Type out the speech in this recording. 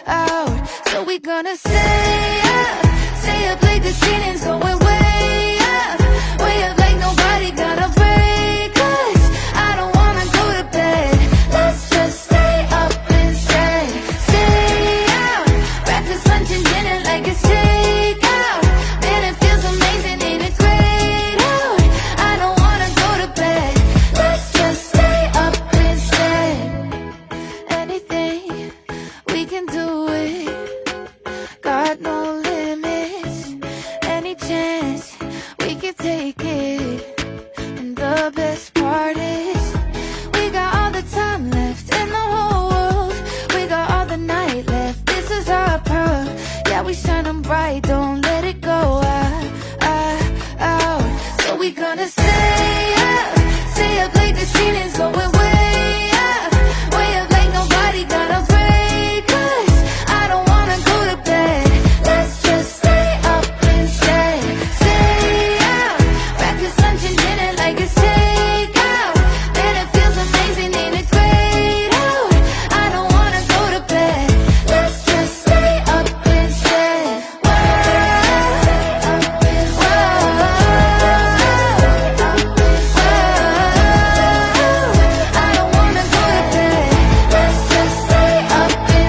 out. So we gonna stay up like the ceiling's going way up like nobody got a break us. I don't wanna go to bed. Let's just stay up instead. Stay out, breakfast, lunch and dinner like it's takeout. Man, it feels amazing, ain't it great out? I don't wanna go to bed. Let's just stay up instead. Anything, we can do it. Got no limits. Any chance, we can take it. And the best part is, we got all the time left in the whole world. We got all the night left. This is our pearl. Yeah, we shine 'em bright, don't